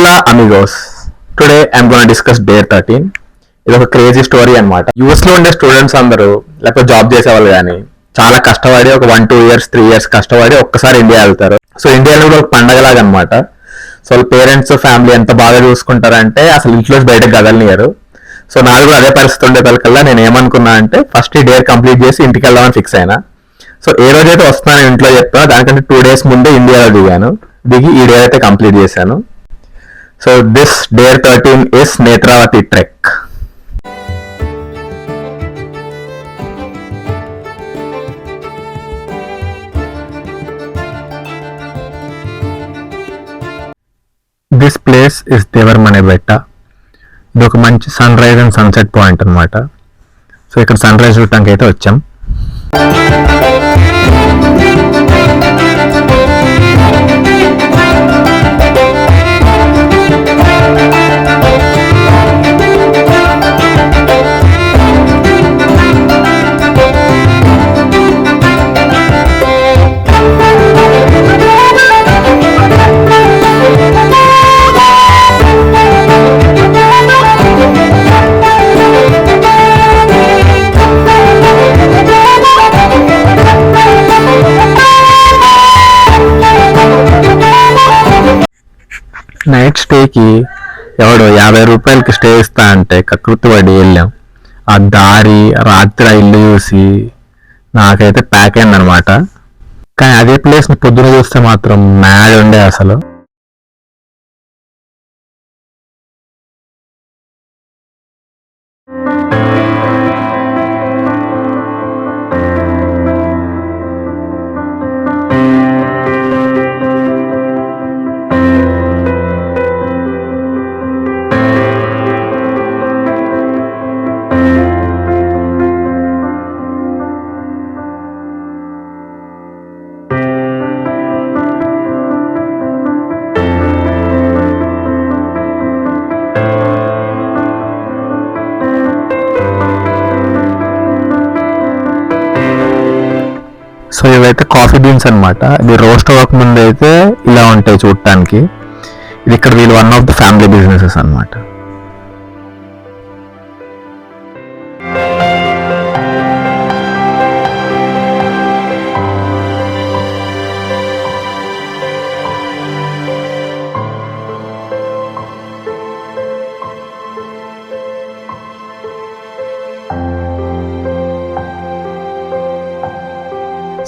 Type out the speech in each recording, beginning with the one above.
Hola amigos. Today I'm going to discuss Dare 13. ఇది ఒక crazy story అనమాట. యూఎస్లో ఉండే స్టూడెంట్స్ అందరూ లేకపోతే జాబ్ చేసేవాళ్ళు కానీ చాలా కష్టపడి ఒక 1-2 years 3 years కష్టపడి ఒక్కసారి ఇండియా వెళ్తారు. సో ఇండియాలో కూడా ఒక పండగలాగా అనమాట. సో వాళ్ళ పేరెంట్స్ ఫ్యామిలీ ఎంత బాగా చూసుకుంటారంటే అసలు ఇంట్లో బయటకు కదలనియరు. సో నాకు కూడా అదే పరిస్థితి ఉండే తలకల్లా నేను ఏమనుకున్నా అంటే ఫస్ట్ ఈ డేర్ కంప్లీట్ చేసి ఇంటికి వెళ్దామని ఫిక్స్ అయినా. సో ఏ రోజైతే వస్తున్నాను ఇంట్లో చెప్పాను దానికంటే 2 days ముందే ఇండియాలో దిగి ఈ డేర్ అయితే కంప్లీట్ చేశాను. So this Dare 13 is Netravati trek. This place is Devaramane Betta. ఇది ఒక మంచి sunrise and sunset point అనమాట. సో ఇక్కడ సన్ రైజ్ చూడటానికి అయితే వచ్చాం. నైట్ స్టేకి ఎవడో 50 రూపాయలకి స్టే ఇస్తా అంటే కకృతి పడి వెళ్ళాం. ఆ దారి రాత్రి ఇల్లు చూసి నాకైతే ప్యాక్ అయిందనమాట. కానీ అదే ప్లేస్ని పొద్దున చూస్తే మాత్రం మ్యాడ్ ఉండే అసలు. సో ఇవైతే కాఫీ బీన్స్ అనమాట. ఇది రోస్ట్ అవ్వకముందు అయితే ఇలా ఉంటాయి చూడటానికి. ఇది ఇక్కడ వీళ్ళు one of the family businesses అనమాట.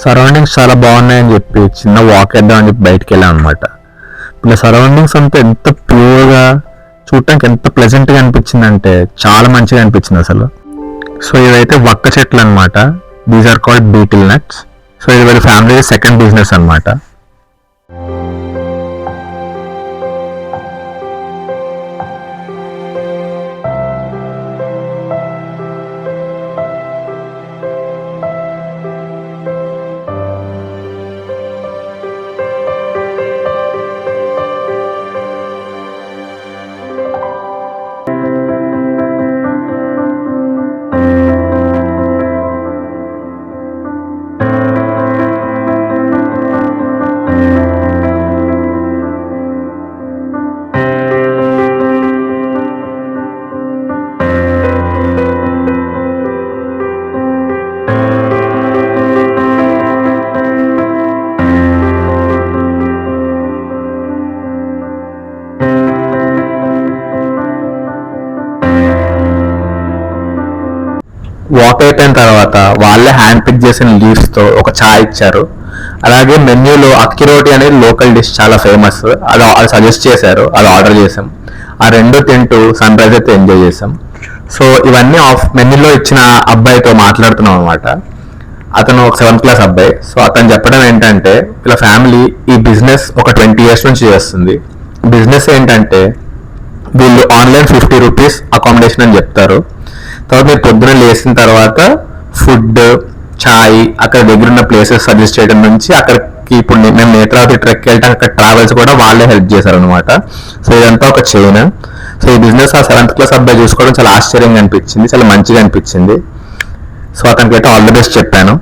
సరౌండింగ్స్ చాలా బాగున్నాయని చెప్పి చిన్న వాక్ వేద్దామని చెప్పి బయటకు వెళ్ళాం అనమాట. ఇలా సరౌండింగ్స్ అంతా ఎంత ప్యూర్గా చూడటానికి ఎంత ప్లెజెంట్గా అనిపించింది అంటే చాలా మంచిగా అనిపించింది అసలు. సో ఇవైతే వక్క చెట్లు అనమాట. These are called betel nuts. So ఇది వాళ్ళ ఫ్యామిలీ సెకండ్ బిజినెస్ అనమాట. వాక్ అయిపోయిన తర్వాత వాళ్ళే హ్యాండ్ పిక్ చేసిన లీవ్స్తో ఒక చాయ్ ఇచ్చారు. అలాగే మెన్యూలో అక్కి రోటీ అనేది లోకల్ డిష్ చాలా ఫేమస్. అది సజెస్ట్ చేశారు, అది ఆర్డర్ చేసాం. ఆ రెండు తింటూ సన్ రైజ్ అయితే ఎంజాయ్ చేసాం. సో ఇవన్నీ మెన్యూలో ఇచ్చిన అబ్బాయితో మాట్లాడుతున్నాం అనమాట. అతను ఒక 7th class అబ్బాయి. సో అతను చెప్పడం ఏంటంటే వీళ్ళ ఫ్యామిలీ ఈ బిజినెస్ ఒక 20 years నుంచి చేస్తుంది. బిజినెస్ ఏంటంటే వీళ్ళు ఆన్లైన్ 50 rupees అకామిడేషన్ అని చెప్తారు. తర్వాత మీరు పొద్దున లేచిన తర్వాత ఫుడ్, చాయ్, అక్కడ దగ్గర ఉన్న ప్లేసెస్ సజెస్ట్ చేయడం నుంచి అక్కడికి ఇప్పుడు మేము నేత్రావతి ట్రెక్ వెళ్ళటానికి అక్కడ ట్రావెల్స్ కూడా వాళ్ళే హెల్ప్ చేశారు అనమాట. సో ఇదంతా ఒక చైన్. సో ఈ బిజినెస్ ఆ 7th class అబ్బాయి చూసుకోవడం చాలా ఆశ్చర్యంగా అనిపించింది, చాలా మంచిగా అనిపించింది. సో అతనికి అయితే ఆల్ ది బెస్ట్ చెప్పాను.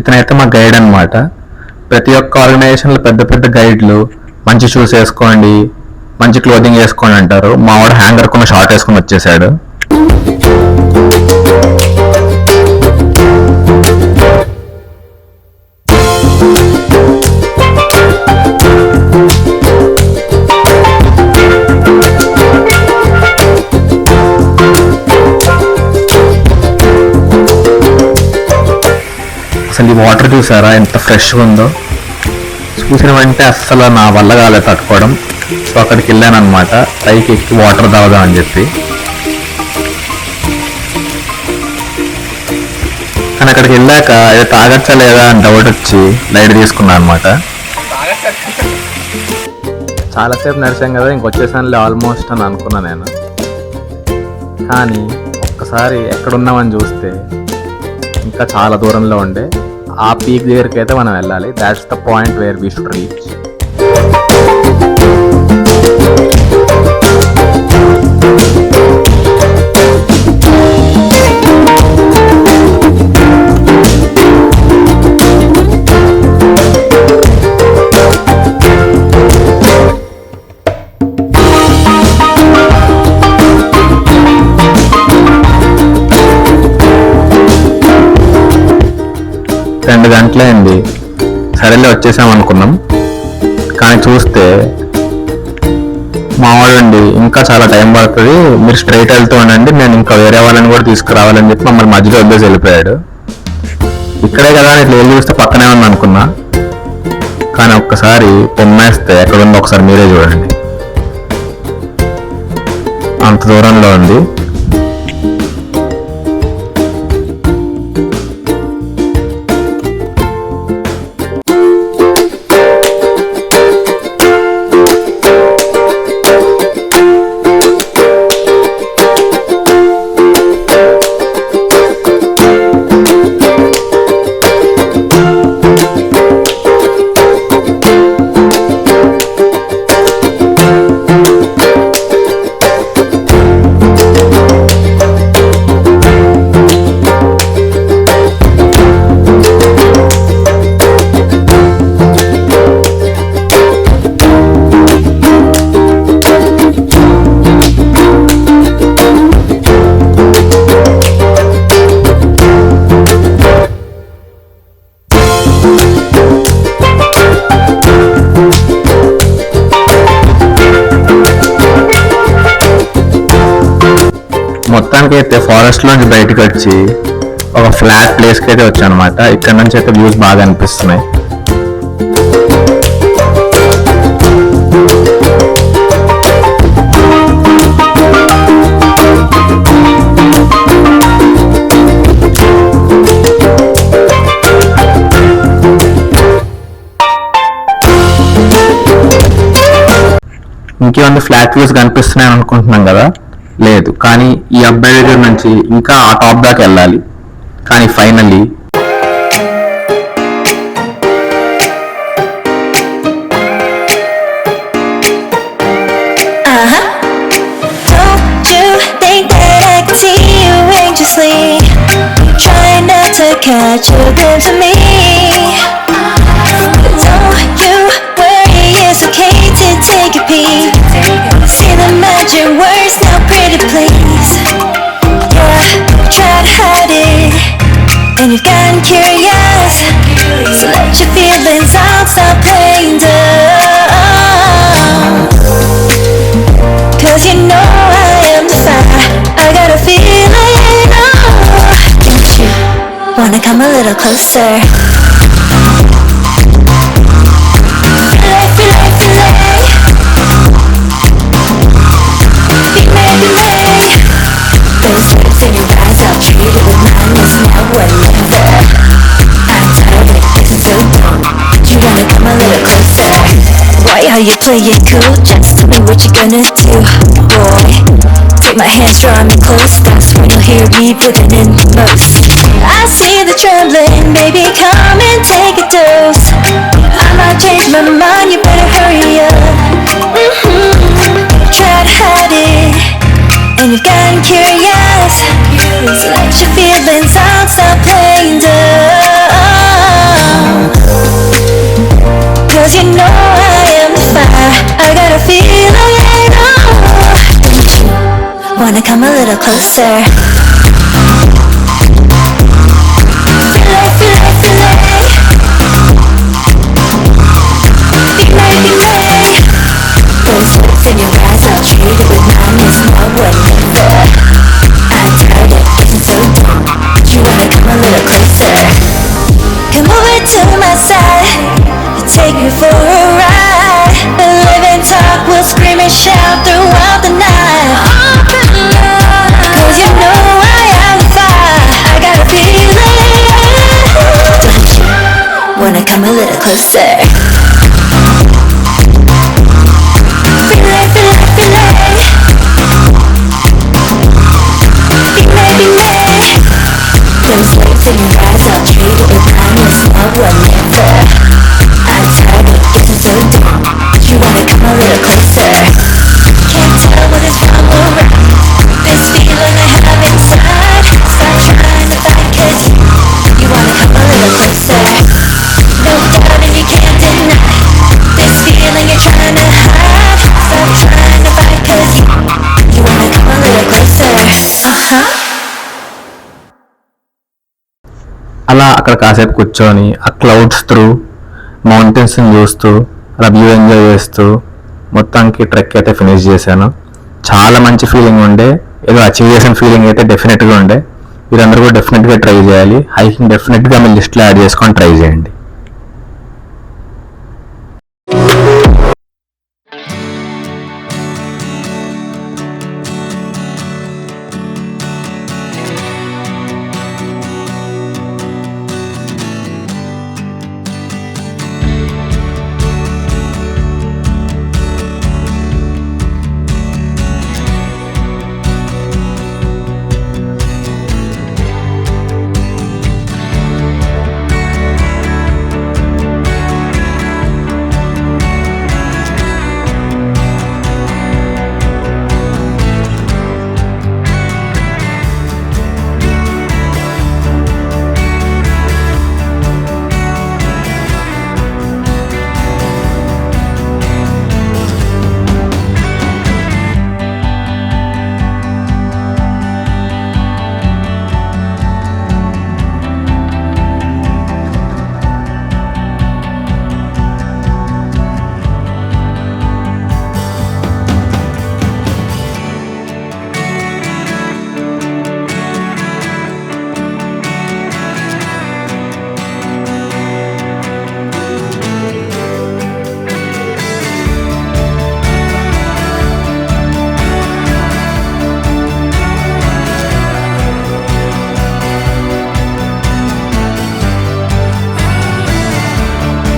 ఇతనైతే మా గైడ్ అనమాట. ప్రతి ఒక్క ఆర్గనైజేషన్లో పెద్ద పెద్ద గైడ్లు మంచి షూస్ వేసుకోండి, మంచి క్లోదింగ్ వేసుకోండి అంటారు. మా వాడు హ్యాంగర్ కొన్న షార్ట్ వేసుకొని వచ్చేసాడు. అసలు ఈ వాటర్ చూసారా ఎంత ఫ్రెష్గా ఉందో. చూసిన వెంటనే అస్సలు నా వల్ల కాలేదు తట్టుకోవడం. సో అక్కడికి వెళ్ళాను అనమాట, పైకి ఎక్కి వాటర్ తాగుదాం అని చెప్పి. కానీ అక్కడికి వెళ్ళాక అది తాగచ్చా లేదా అని డౌట్ వచ్చి లైట్ తీసుకున్నాను అనమాట. చాలాసేపు నడిచాం కదా, ఇంకొచ్చేసానులే ఆల్మోస్ట్ అని అనుకున్నా నేను. కానీ ఒక్కసారి ఎక్కడున్నామని చూస్తే ఇంకా చాలా దూరంలో ఉండే. ఆ పీక్ దగ్గరికి అయితే మనం వెళ్ళాలి. That's the point where we should reach. రెండు గంటలైంది, సరేలే వచ్చేసాం అనుకున్నాం. కానీ చూస్తే మావాడండి ఇంకా చాలా టైం పడుతుంది, మీరు స్ట్రైట్ వెళ్తూ ఉండండి, నేను ఇంకా వేరే వాళ్ళని కూడా తీసుకురావాలని చెప్పి మమ్మల్ని మధ్యలో వదిలేసి వెళ్ళిపోయాడు. ఇక్కడే కదా ఇట్లా వెళ్ళి చూస్తే పక్కనే ఉంది అనుకున్నా. కానీ ఒక్కసారి పొమ్మేస్తే ఎక్కడుందో ఒకసారి మీరే చూడండి, అంత దూరంలో ఉంది. మొత్తానికి అయితే ఫారెస్ట్ లోంచి బయటకు వచ్చి ఒక ఫ్లాట్ ప్లేస్కి అయితే వచ్చాను అనమాట. ఇక్కడ నుంచి అయితే వ్యూస్ బాగా అనిపిస్తున్నాయి. ఇంకేముంది, ఫ్లాట్ వ్యూస్ కనిపిస్తున్నాయి అనుకుంటున్నాం కదా, లేదు. కానీ ఈ అబ్బాయి దగ్గర నుంచి ఇంకా ఆ టాప్ దాకా వెళ్ళాలి. కానీ finally catch a glimpse of me. Don't you worry, it's okay to take a peek. See the magic words now, pretty please. Yeah, try to hide it, and you've gotten curious. So let your feelings out, stop playing dumb. 'Cause you know I am the fire, I got a feeling, oh. Don't you wanna come a little closer? Those lips in your eyes, I'll treat it with kindness now or never. I'm tired of this so dumb. You wanna come a little closer? Why are you playing cool? Just tell me what you're gonna do, boy. Take my hands, draw me close. That's when you'll hear me breathing in the most. I see the trembling, baby, come and take a dose. I might change my mind, you better hurry up. Try to hide it, and you've gotten curious. So let your feelings out, stop playing dumb. 'Cause you know I am the fire. I got a feeling, oh. Don't you wanna come a little closer? Feel it, feel it, feel it. Be made, be made. Those looks in your eyes, I'll trade it with mine. It's now or never. I'm tired of being so dumb. You wanna come a little closer? Come over to my side, take you for a ride. Live and talk, we'll scream and shout throughout the night. Open up, 'cause you know I am fire. I got a feeling. Don't you wanna come a little closer? Feel it, feel it, feel it. Be made, be made. Those lights in your eyes, I'll trade it with mine. It's now or never. I'm tired of getting so dumb. You wanna come a little closer? Can't tell what is wrong or right. This feeling I have inside. Stop trying to fight, 'cause you wanna come a little closer. No doubt and you can't deny this feeling you're trying to hide. Stop trying to fight, 'cause you wanna come a little closer. అలా అక్కడ కాసేపు కూర్చొని ఆ clouds through మౌంటైన్స్ని చూస్తూ అలా view enjoy చేస్తూ మొత్తానికి trek అయితే ఫినిష్ చేశాను. చాలా మంచి ఫీలింగ్ ఉండే, ఏదో అచీవ్ చేసిన ఫీలింగ్ అయితే డెఫినెట్గా ఉండే. మీరందరూ కూడా డెఫినెట్గా ట్రై చేయాలి. హైకింగ్ డెఫినెట్గా మీ లిస్ట్లో యాడ్ చేసుకొని ట్రై చేయండి.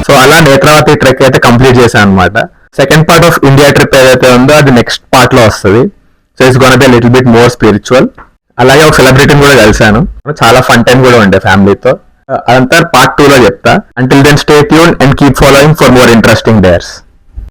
సో అలా నేత్రావతి ట్రెక్ అయితే కంప్లీట్ చేశాను అనమాట. Second part of India trip ఏదైతే ఉందో అది నెక్స్ట్ పార్ట్ లో వస్తుంది. So it's gonna be little bit more spiritual. అలాగే ఒక సెలబ్రిటీని కూడా కలిశాను, చాలా ఫన్ టైం కూడా ఉండే ఫ్యామిలీతో. అదంతా పార్ట్ 2 లో చెప్తా. Until then stay tuned and keep following for more interesting dares.